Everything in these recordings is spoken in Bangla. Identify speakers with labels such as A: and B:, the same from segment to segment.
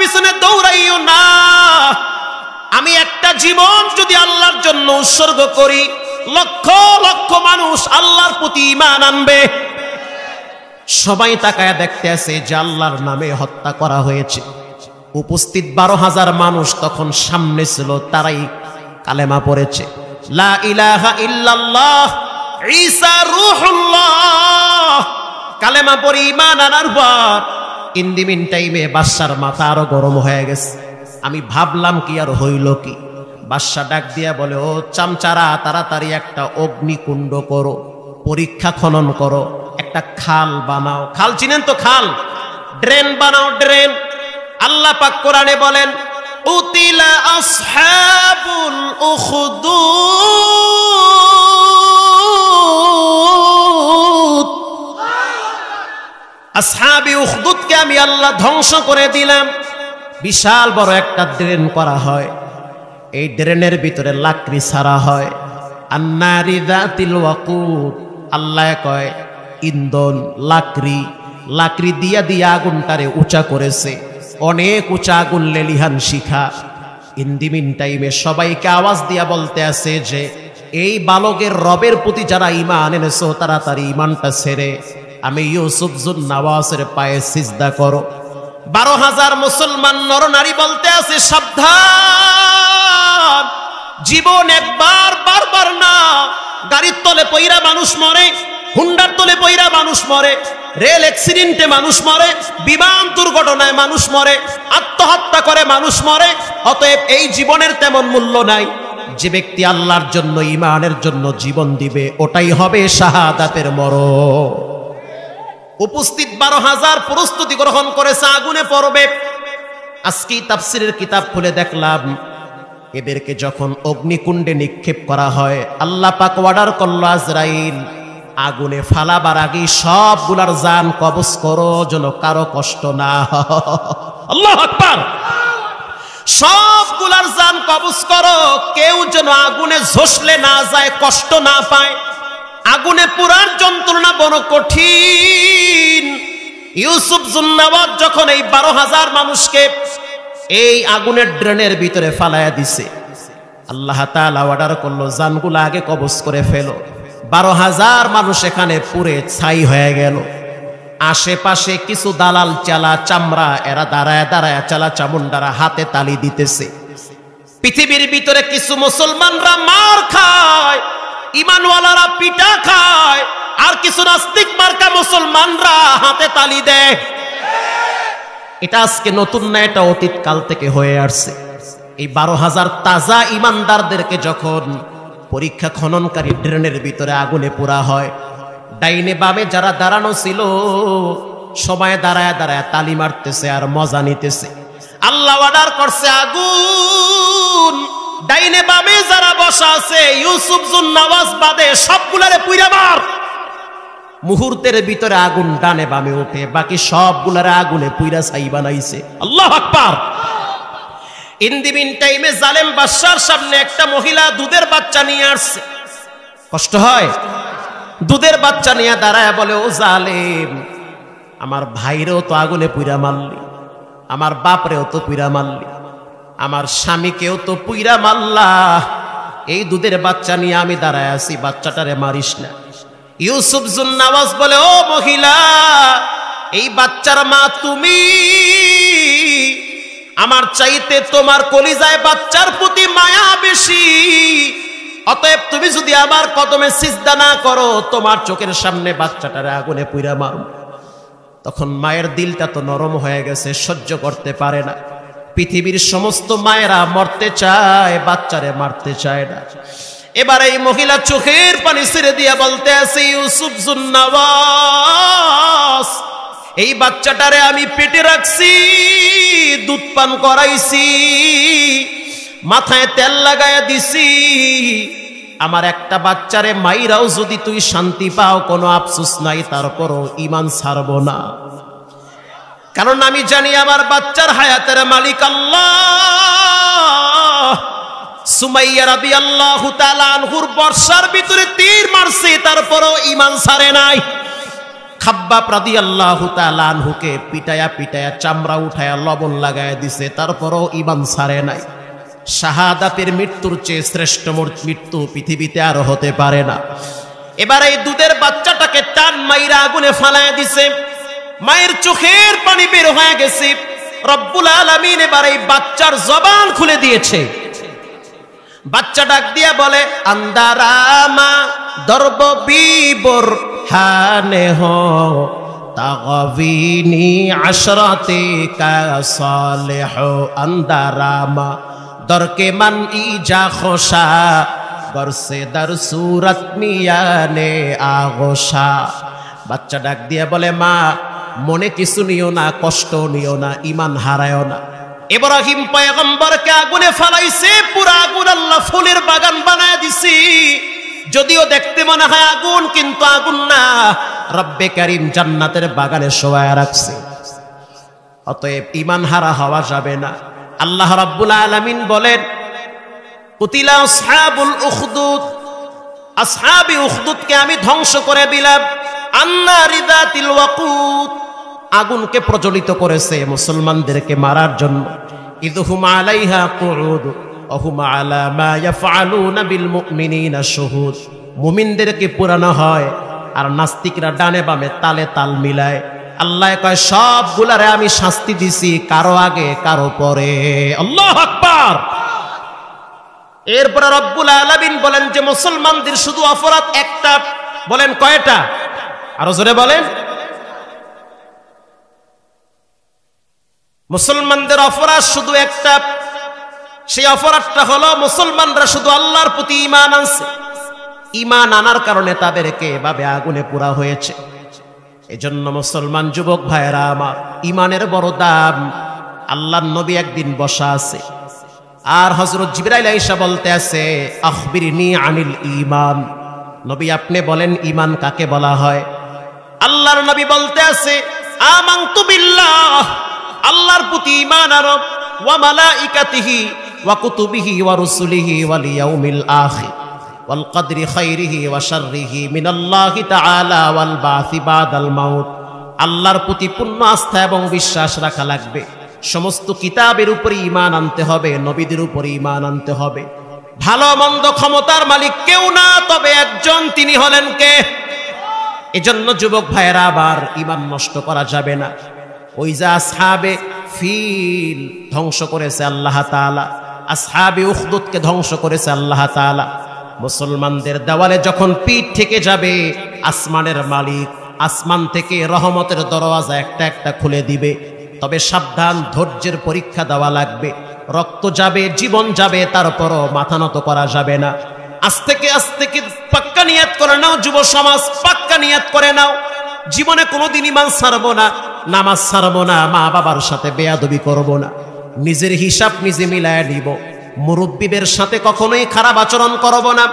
A: পিছনে দৌড়াইও না। আমি একটা জীবন যদি আল্লাহর জন্য উৎসর্গ করি, লক্ষ লক্ষ মানুষ আল্লাহর প্রতি ঈমান আনবে। সবাই তাকায় দেখতে আছে যে আল্লাহর নামে হত্যা করা হয়েছে। উপস্থিত 12,000 মানুষ তখন সামনে ছিল, তারাই কালেমা পড়েছে, লা ইলাহা ইল্লাল্লাহ ঈসা রূহুল্লাহ। কালেমা পড়ে ঈমান আনার পর ইন দি মিন টাইমে বাদশার মাথা আরো গরম হয়ে গেছে। আমি ভাবলাম কি আর হইল কি। বাদশা ডাক দিয়া বলে, ও চামচারা, তাড়াতাড়ি একটা অগ্নিকুণ্ড করো, পরীক্ষা খনন করো, একটা খাল বানাও। খাল চিনেন তো? খাল, ড্রেন বানাও, ড্রেন। আল্লাহ পাক কোরআনে বলেন, উতিলা আসহাবুল উখদুদ, আসহাবি উখদুদকে আমি আল্লাহ ধ্বংস করে দিলাম। বিশাল বড় একটা ড্রেন করা হয়, এই ড্রেনের ভিতরে লাকড়ি ছাড়া হয়। আন্নারি যাতিল ওয়াকুদ, আল্লাহ কয় ইন্ধন, লাকড়ি, লাকড়ি দিয়া দিয়া আগুনটারে উঁচা করেছে, অনেক উঁচা আগুন, লেলিহান শিখা। ইন দি মিন টাইমে সবাইকে আওয়াজ দিয়া বলতে আছে যে এই বালকের রবের প্রতি যারা ঈমান এনেছো, তাড়াতাড়ি ঈমানটা ছেড়ে আমি ইউসুফ জুন নওয়াজের পায়ে সিজদা করো। 12,000 মুসলমান নরনারী বলতে আছে, সাবধান, জীবন একবার, বারবার না। গাড়ির তলে পইরা মানুষ মরে, হুন্ডার তলে পইরা মানুষ মরে, রেল অ্যাক্সিডেন্টে মানুষ মরে, বিমান দুর্ঘটনায় মানুষ মরে, আত্মহত্যা করে মানুষ মরে। অতএব এই জীবনের তেমন মূল্য নাই। যে ব্যক্তি আল্লাহর জন্য, ঈমানের জন্য জীবন দিবে, ওটাই হবে শাহাদাতের মরণ। উপস্থিত 12,000 প্রস্তুতি গ্রহণ করেছে, আগুনে পড়বে। আজকে তাফসীরের কিতাব খুলে দেখলাম, এদেরকে যখন অগ্নিকুণ্ডে নিক্ষেপ করা হয়, আল্লাহ পাক অর্ডার করল, আজরাইল আগুনে ফালাবার আগে সবগুলার জান কবজ করো, যেন কারো কষ্ট না হয়। আল্লাহু আকবার। সবগুলার জান কবজ করো, কেউ যেন আগুনে ঝলসে না যায়, কষ্ট না পায়। আগুনে পুরার যন্ত্রণা বড় কঠিন। ইউসুফ জুন্নাওয়াজ যখন এই 12,000 মানুষকে এই আগুনের ড্রেনের ভিতরে ফালায়া দিছে, আল্লাহ তাআলা অর্ডার করলো, জানগুলো আগে কবজ করে ফেলো। 12,000 মানুষ এখানে পুড়ে ছাই হয়ে গেল। আশেপাশে কিছু দালাল চালা চামড়া, এরা দাঁড়ায় দাঁড়ায় চালা চামুন্ডারা হাতে তালি দিতেছে। পৃথিবীর ভিতরে কিছু মুসলমানরা মার খায়, ঈমানওয়ালারা পিটা খায়, আর কিছু নাস্তিক মার্কা মুসলমানরা হাতে তালি দেয়। এটা আজকে নতুন না, এটা অতীত কাল থেকে হয়ে আসছে। এই 12,000 তাজা ঈমানদারদেরকে যখন পরীক্ষা খননকারী ড্রেনের ভিতরে আগুনে পোড়া হয়, ডাইনে বামে যারা দাঁড়ানো ছিল সবাই দাঁড়ায় দাঁড়ায় তালি মারতেছে আর মজা নিতেছে। আল্লাহ অর্ডার করছে, আগুন ডাইনে বামে যারা বসা আছে, ইউসুফ জুন নওয়াজ বাদে সবগুলারে পুইরা মার। মুহূর্তের ভিতরে আগুন ডানে বামে উঠে, বাকি সবগুলারে আগুনে পুইরা ছাই বানাইছে। আল্লাহু আকবার। ইন দি মিন টাইমে জালেম বাদশার সামনে একটা মহিলা দুধের বাচ্চা নিয়ে আসছে। কষ্ট হয়? দুধের বাচ্চা নিয়ে দাঁড়ায় বলে, ও জালেম, আমার ভাইরেও তো আগুনে পুইরা মারলি, আমার বাপরেও তো পুইরা মারলি, আমার স্বামীকেও তো পুইরা মারলা, এই দুধের বাচ্চা নিয়ে আমি দাঁড়ায় আছি, বাচ্চাটারে মারিস না। ইউসুফ জুন নওয়াজ বলে, ও মহিলা, এই বাচ্চার মা তুমি, আমার চাইতে তোমার কলিজায় বাচ্চার প্রতি মায়া বেশি। অতএব তুমি যদি আমার কদমে সিজদা না করো, তোমার চোখের সামনে বাচ্চাটারে আগুনে পুইরা মারো। তখন মায়ের দিলটা তো নরম হয়ে গেছে, সহ্য করতে পারে না। পৃথিবীর সমস্ত মায়েরা মরতে চায়, বাচ্চারে মারতে চায় না। এবার এই মহিলা চোখের পানি ছেড়ে দিয়ে বলতে আছে, ইউসুফ জুন নওয়াজ, এই বাচ্চাটারে আমি পেটে রাখছি, দুধ পান করাইছি, মাথায় তেল লাগায়া দিছি। আমার একটা বাচ্চারে মাইরাও যদি তুই শান্তি পাও, কোনো আফসোস নাই, তারপরও ঈমান ছাড়বো না। কারণ আমি জানি আমার বাচ্চার হায়াতের মালিক আল্লাহ। সুমাইয়া রাদিয়াল্লাহু তাআলা আনহুর বর্ষার ভিতরে তীর মারছে, তারপরও ঈমান ছাড়ে নাই। খাব্বাব রাদিয়াল্লাহু তাআলা আনহুকে পিটায়া পিটায়া চামড়া উঠায়া লবণ লাগায়া দিছে, তারপরও ঈমান ছাড়ে নাই। শাহাদাতের মৃত্যুর চেয়ে শ্রেষ্ঠ মৃত্যু পৃথিবীতে আর হতে পারে না। এবার এই দুধের বাচ্চাটাকে টান মাইরা আগুনে ফালায়া দিছে, মায়ের চোখের পানি বের হয়ে গেছে। রব্বুল আলামিন এবার এই বাচ্চার জবান খুলে দিয়েছে। বাচ্চা ডাক দিয়া বলে, আন্দারামা দরব বিবর হানে হো তাগবিনি আশরাতে কা সালেহ আন্দারামা দরকে মান ইজা খোশা বরসে দর সুরত মিয়ানে আগোশা। বাচ্চা ডাক দিয়া বলে, মা মনে কিছু নিও না, কষ্ট নিও না, ঈমান হারায়ও না। ইব্রাহিম পয়গম্বরকে আগুনে ফালাইছে, পুরা আগুন আল্লাহ ফুলের বাগান বানায় দিছি। যদিও দেখতে মনে হয় আগুন, কিন্তু আগুন না, রব্বে কারীম জান্নাতের বাগানে শোয়ায় রাখছে। অতএব ঈমান হারা হওয়া যাবে না। আল্লাহ রাব্বুল আলামিন বলেন, কুতিলা আসহাবুল উখদুদ, আসহাবি উখদুদকে আমি ধ্বংস করে দিলাম। আন্নারি যাতিল ওয়াকুদ, আগুনকে প্রজ্বলিত করেছে মুসলমানদেরকে মারার জন্য। ইদহুম আলাইহা কুউদ ওয়া হুম আলা মা ইয়াফআলুনা বিল মুমিনিনা শুহুদ। মুমিনদেরকে পুরানো হয় আর নাস্তিকরা ডানে বামে তালে তাল মিলায়। আল্লাহ কয়, সবগুলারে আমি শাস্তি দিছি, কারো আগে কারো পরে। আল্লাহু আকবার। এরপর রব্বুল আলামিন বলেন যে মুসলমানদের শুধু অপরাধ একটা। বলেন কয়টা? আরো জোরে বলেন। মুসলমানদের অপরাধ শুধু একটা। সেই অপরাধটা হলো মুসলমানরা শুধু আল্লাহর প্রতি ঈমান আনছে। ঈমান আনার কারণে তাদেরকে এভাবে আগুনে পোড়া হয়েছে। এজন্য মুসলমান যুবক ভাইয়েরা আমার, ঈমানের বড় দাম। আল্লাহর নবী একদিন বসা আছে, আর হযরত জিবরাইল আয়েশা বলতে আছে, আখবিরনি আনিল ঈমান। নবী আপনি বলেন ঈমান কাকে বলা হয়? আল্লাহর নবী বলতে আছে, আমানতু বিল্লাহ, আল্লাহর প্রতি ঈমান আনো, ওয়া মালাইকাতিহি ওয়া কুতুবিহি ওয়া রুসুলিহি ওয়াল ইয়াউমিল আখির ওয়াল কদরি খাইরিহি ওয়া শাররিহি মিনাল্লাহি তাআলা ওয়াল বাসি বাদাল মাউত। আল্লাহর প্রতি পূর্ণ আস্থা এবং বিশ্বাস রাখা লাগবে। সমস্ত কিতাবের উপরে ঈমান আনতে হবে, নবীদের উপরে ঈমান আনতে হবে। ভালো মন্দ ক্ষমতার মালিক কেউ না, তবে একজন, তিনি হলেন কে? এজন্য যুবক ভাইয়েরা আবার ঈমান নষ্ট করা যাবে না। ওই যে আসহাবে ফিল ধ্বংস করেছে আল্লাহ তাআলা, আসহাবে উখদুদকে ধ্বংস করেছে আল্লাহ তাআলা। মুসলমানদের দেওয়ালে যখন পিঠ থেকে যাবে, আসমানের মালিক আসমান থেকে রহমতের দরওয়াজা একটা একটা খুলে দিবে। তবে সাবধান, ধৈর্যের পরীক্ষা দেওয়া লাগবে। রক্ত যাবে, জীবন যাবে, তারপরও মাথা নত করা যাবে না। আস্তে থেকে পাক্কা নিয়াত করে নাও যুব সমাজ, পাক্কা নিয়াত করে নাও। জীবনে কোনোদিন ঈমান ছাড়বো না, নামাজ ছাড়বো না, মা বাবার সাথে বেয়াদবি করব না, নিজের হিসাব নিজে মিলায় নিব, মুরব্বীদের সাথে কখনোই খারাপ আচরণ করব না,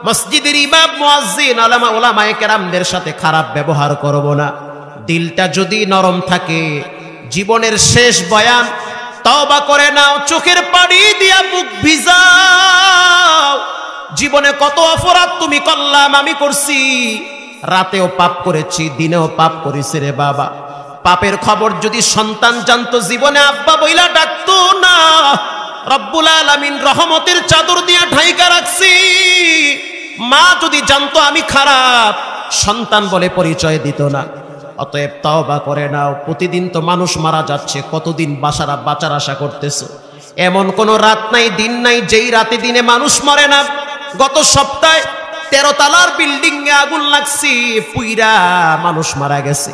A: মসজিদের ইমাম মুয়াজ্জিন উলামায়ে কেরামদের সাথে খারাপ ব্যবহার করব না। দিলটা যদি নরম থাকে, জীবনের শেষ বয়ান তওবা করে নাও, চোখের পানি দিয়া মুখ ভিজাও। জীবনে কত অপরাধ তুমি করলাম, আমি করছি, রাতেও পাপ করেছি, দিনেও পাপ করেছি রে বাবা। পাপের খবর যদি সন্তান জানতো, জীবনে আব্বা বইলা ডাকতো না। রব্বুল আলামিন রহমতের চাদর দিয়া ঢাইকা রাখছি। মা যদি জানতো আমি খারাপ, সন্তান বলে পরিচয় দিত না। অতএব তওবা করে নাও। প্রতিদিন তো মানুষ মারা যাচ্ছে, কতদিন বাঁচার আশা করতেছো? এমন কোন রাত নাই, দিন নাই যেই রাতে দিনে মানুষ মরে না। গত সপ্তাহে 13 তলার বিল্ডিং এ আগুন লাগছে, পুইরা মানুষ মারা গেছে।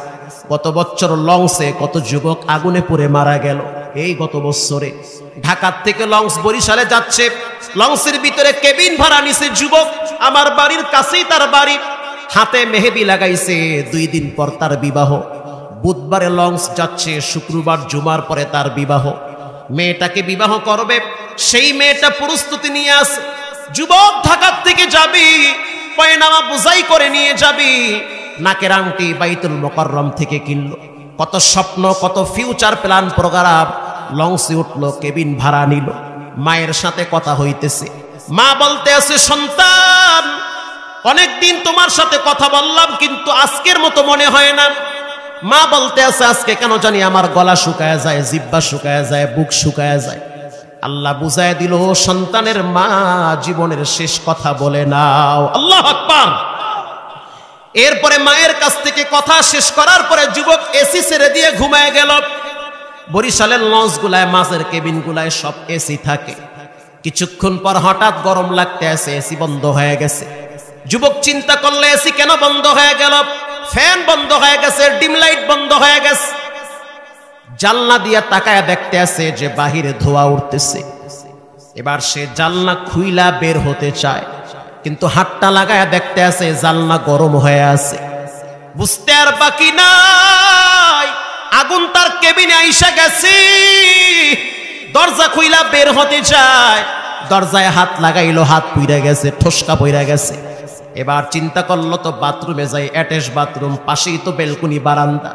A: গত বছর লঞ্চে কত যুবক আগুনে পুড়ে মারা গেল। এই গত বছরে ঢাকা থেকে লঞ্চ বরিশালে যাচ্ছে, লঞ্চের ভিতরে কেবিন ভাড়া নিছে যুবক, আমার বাড়ির কাছেই তার বাড়ি, হাতে মেহেদি লাগাইছে, 2 দিন পর তার বিবাহ। বুধবারে লঞ্চ যাচ্ছে, শুক্রবার জুমার পরে তার বিবাহ। মেয়েটাকে বিবাহ করবে, সেই মেয়েটা প্রস্তুতি নিয়ে আসে। যুবক ঢাকা থেকে যাবি, পয়নামা বোঝাই করে নিয়ে যাবি, নাকের আংটি বাইতুল মুকাররম থেকে কিনলো। কত স্বপ্ন, কত ফিউচার প্ল্যান প্রোগ্রাম, লঞ্চে উঠলো, কেবিন ভাড়া নিল। মায়ের সাথে কথা হইতেছে, মা বলতে আছে, সন্তান অনেকদিন তোমার সাথে কথা বললাম কিন্তু আজকের মতো মনে হয় না। মা বলতে আছে আজকে কেন জানি আমার গলা শুকায় যায়, জিহ্বা শুকায় যায়, বুক শুকায় যায়। আল্লাহ বুঝায় দিল, সন্তানের মা জীবনের শেষ কথা বলে নাও। আল্লাহু আকবার। এরপরে মায়ের কাছ থেকে কথা শেষ করার পরে যুবক এসি ছেড়ে দিয়ে ঘুমায় গেল। বরিশালের লঞ্চ গুলায়, মাছের কেবিন গুলায় সব এসি থাকে। কিছুক্ষণ পর হঠাৎ গরম লাগতে আছে, এসি বন্ধ হয়ে গেছে। যুবক চিন্তা করলে এসি কেন বন্ধ হয়ে গেল, ফ্যান বন্ধ হয়ে গেছে, ডিম লাইট বন্ধ হয়ে গেছে। জানলা দিয়ে তাকায় দেখতে আছে যে বাহিরে ধোঁয়া উঠতেছে। এবার সে জানলা খুইলা বের হতে চায়, কিন্তু হাতটা লাগায় দেখতে আছে জানলা গরম হয়ে আছে। বুঝতে আর বাকি নাই, আগুন তার কেবিনে আইসা গেছে। দরজা খুইলা বের হতে চায়, দরজায় হাত লাগাইলো, হাত পুইরা গেছে, ঠোসকা পইরা গেছে। এবার চিন্তা করলো তো বাথরুমে যাই, অ্যাটাচ বাথরুম, পাশেই তো বেলকুনি, বারান্দা।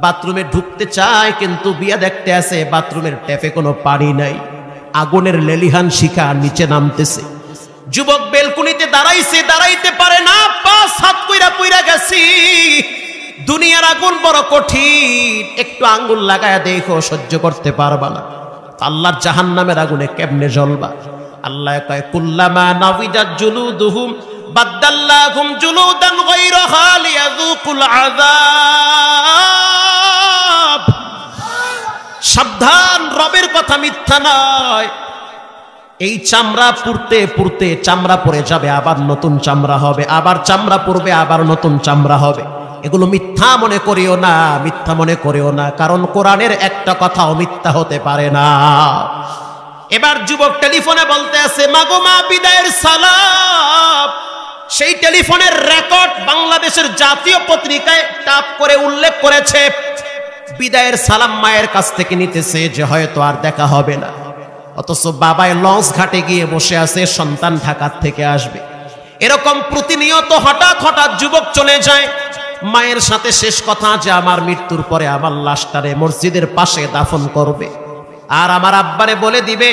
A: বাথরুমে ঢুকতে চায় কিন্তু বিয়া দেখতে আছে বাথরুমের ট্যাপে কোনো পানি নাই, আগুনের লেলিহান শিখা নিচে নামতেছে। যুবক বেলকুনিতে দাঁড়াইছে, দাঁড়াইতে পারে না, পাঁচ হাত কইরা পুইরা গেছি। দুনিয়ার আগুন বড় কঠিন, একটু আঙ্গুল লাগায়া দেখো, সহ্য করতে পারবা না। আল্লাহর জাহান্নামের আগুনে কেমনে জ্বলবা? আল্লাহ কয়, কুল্লামা নাফিজাত জুলুদুহুম বাদদাল্লাহুম জুলুদান গায়রাহা লিয়াযুকুল আযাব। সাবধান, রবের কথা মিথ্যা নয়। এই চামড়া পুড়তে পুড়তে চামড়া পড়ে যাবে, আবার নতুন চামড়া হবে, আবার চামড়া পড়বে, আবার নতুন চামড়া হবে। এগুলো মিথ্যা মনে করিও না, মিথ্যা মনে করিও না, কারণ কোরআনের একটা কথাও মিথ্যা হতে পারে না। এবার যুবক টেলিফোনে বলতে আছে, মাগো মা, বিদায়ের সালাম। সেই টেলিফোনের রেকর্ড বাংলাদেশের জাতীয় পত্রিকায় টাপ করে উল্লেখ করেছে। বিদায়ের সালাম মায়ের কাছ থেকে নিতেছে যে হয়তো আর দেখা হবে না, অথচ বাবায় লঞ্চ ঘাটে গিয়ে বসে আছে, সন্তান ঢাকার থেকে আসবে। এরকম প্রতিনিয়ত হঠাৎ হঠাৎ যুবক চলে যায়। মায়ের সাথে শেষ কথা যে আমার মৃত্যুর পরে আমার লাশটারে মসজিদের পাশে দাফন করবে, আর আমার আব্বারে বলে দিবে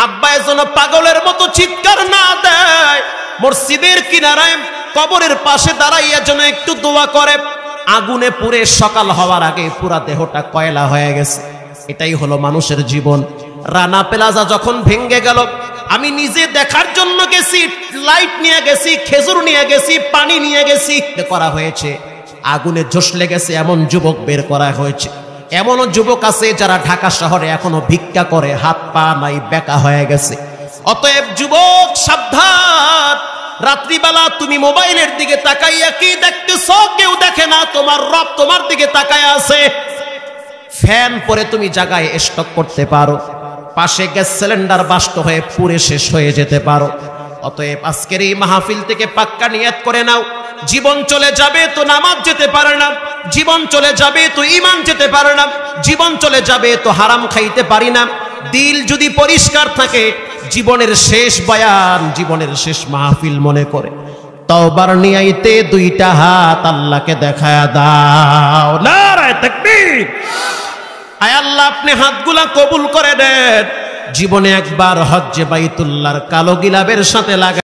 A: আব্বায় যেন পাগলের মতো চিৎকার না দেয়, মসজিদের কিনারায় কবরের পাশে দাঁড়াইয়া যেন একটু দোয়া করে। আগুনে পুড়ে সকাল হওয়ার আগে পুরা দেহটা কয়লা হয়ে গেছে। এটাই হলো মানুষের জীবন। রানা প্লাজা যখন ভেঙে গেল, আমি নিজে দেখার জন্য গেছি, লাইট নিয়ে গেছি, খেজুর নিয়ে গেছি, পানি নিয়ে গেছি, করা হয়েছে। আগুনে ঝোস লেগেছে এমন যুবক বের করা হয়েছে। এমনও যুবক আছে যারা ঢাকা শহরে এখনো ভিক্ষা করে, হাত পা নাই, বেকা হয়ে গেছে। অতএব যুবক সাবধান, রাত্রিবেলা তুমি মোবাইলের দিকে তাকাইয়া কি দেখতেছ? কেউ দেখে না, তোমার রব তোমার দিকে তাকায় আছে। ফ্যান পরে তুমি জায়গায় স্টক করতে পারো, পাশে গ্যাস সিলিন্ডার বাস্ট হয়ে পুড়ে শেষ হয়ে যেতে পারো। অতএব আজকের এই মাহফিল থেকে পাক্কা নিয়ত করে নাও, জীবন চলে যাবে তো নামাজ যেতে পারে না, জীবন চলে যাবে তো ঈমান যেতে পারে না, জীবন চলে যাবে তো হারাম খাইতে পারি না। দিল যদি পরিষ্কার থাকে, জীবনের শেষ বয়ান, জীবনের শেষ মাহফিল মনে করে তওবার নিয়াইতে দুইটা হাত আল্লাহকে দেখায়া দাও। নারায়ে তাকবীর। আয় আল্লাহ, আপনি হাতগুলা কবুল করে দেন। জীবনে একবার হজ্জে বাইতুল্লাহর কালো গিলাবের সাথে লাগা